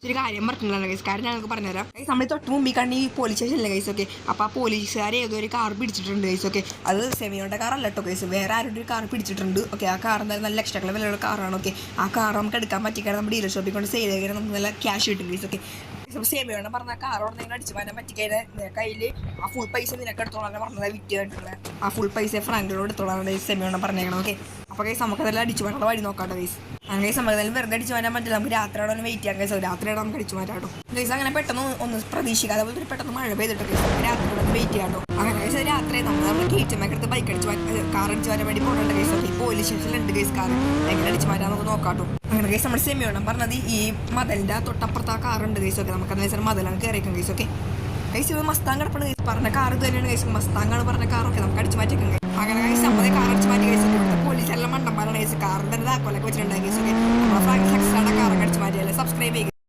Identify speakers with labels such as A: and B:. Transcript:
A: ഒരു കാര്യം പറഞ്ഞിട്ടുള്ള ഗൈസ്. കാര്യം ഞങ്ങൾക്ക് പറഞ്ഞുതരാം. നമ്മൾ തൊട്ട് മുമ്പിൽ കണ്ട് ഈ പോലീസ് സ്റ്റേഷനിലെ ഗൈസ്. ഓക്കെ, അപ്പോൾ ആ പോലീസുകാർ ഏതൊരു കാർ പിടിച്ചിട്ടുണ്ട് ഗൈസ്. ഓക്കെ, അത് സെമിയോയുടെ കാറല്ല കേട്ടോ ഗൈസ്, വേറെ ആരുടെ ഒരു കാർ പിടിച്ചിട്ടുണ്ട്. ഓക്കെ, ആ കാർ എന്തായാലും നല്ല എക്സ്ട്രാ വിലയുള്ള കാറാണ്. ഓക്കെ, ആ കാർ നമുക്ക് എടുക്കാൻ പറ്റിക്കാതെ നമ്മുടെ ഡീലർ ഷോപ്പിൽ കൊണ്ട് സെയിൽ ചെയ്ത് നമുക്ക് നല്ല ക്യാഷ് കിട്ടും ഗൈസ്. ഓക്കെ, സേമിയോടെ പറഞ്ഞ കാറോട് നിങ്ങൾ അടിച്ചു മാറ്റാൻ പറ്റിക്കഴിഞ്ഞാൽ കയ്യിൽ ആ ഫുൾ പൈസ നിനക്ക് എടുത്തോളാൻ പറഞ്ഞത് വിറ്റ് കണ്ടിട്ടുള്ള ആ ഫുൾ പൈസ ഫ്രാങ്കിനോട് എടുത്തോളാൻ സെമിയോടെ പറഞ്ഞേക്കണം. ഓക്കെ, അപ്പോൾ കൈസ് നമുക്കതെല്ലാം അടിച്ചു മാറ്റാൻ വഴി നോക്കാട്ടോ ഗൈസ്. അങ്ങനെ നമുക്ക് വെറുതെ അടിച്ചു മാറ്റാൻ പറ്റില്ല, നമുക്ക് രാത്രിയോടെ ഒന്ന് വെയിറ്റ് ചെയ്യാം ഗൈസ്. രാത്രിയോടെ നമുക്ക് അടിച്ചു മാറ്റാട്ടോ ഗൈസ്. അങ്ങനെ പെട്ടെന്ന് ഒന്ന് പ്രതീക്ഷിക്കാതെ അതുപോലെ പെട്ടെന്ന് മഴ പെയ്തിട്ട് ഗൈസ് രാത്രിയോടെ ഒന്ന് വെയിറ്റ് ചെയ്യാട്ടോ. അങ്ങനെ ഗൈസ് രാത്രി നമ്മൾ കേറ്റുമാക്കടുത്ത് ബൈക്ക് കാർ അടിച്ചു മാറ്റാൻ വേണ്ടി പോകേണ്ട ഗൈസ്. ഓക്കെ, പോലീസ് സ്റ്റേഷനിലുണ്ട് ഗൈസ് കാർ, എങ്ങനെ അടിച്ചു മാറ്റാൻ നമുക്ക് നോക്കാട്ടോ. അങ്ങനെ ഗൈസ് നമ്മൾ സെമിയോണം പറഞ്ഞത് ഈ മതലിൻ്റെ തൊട്ടപ്പുറത്ത് ആ കാറുണ്ട് ഗൈസ്. ഓക്കെ, നമുക്കത് വെച്ചാൽ മതലാണ് കയറിയേക്കും ഗൈസ്. ഓക്കെ ഗൈസ്, ഇത് മസ്താങ് കിടപ്പുണ്ട് ഗൈസ്. പറഞ്ഞ കാർ ഇത് തന്നെയാണ് ഗൈസ്, മസ്താങ്ങാണ് പറഞ്ഞ കാറൊക്കെ നമുക്ക് അടിച്ചു മാറ്റിയേക്കും ഗൈസ്. അങ്ങനെ ഗൈസ് നമ്മളെ കാർ അടിച്ചു മാറ്റി ഗൈസ്. ഇവിടുത്തെ പോലീസെല്ലാം മണ്ടന്മാരാണ് ഗൈസ്, കാറിൻ്റെ താക്കോലൊക്കെ വെച്ചിട്ടുണ്ടായി ഗൈസ്. ഓക്കെ, നമ്മുടെ ഫ്രാങ്ക് സക്സസ്സാണ് കാറൊക്കെ അടിച്ചു മാറ്റിയല്ലേ. സബ്സ്ക്രൈബ് ചെയ്യുക.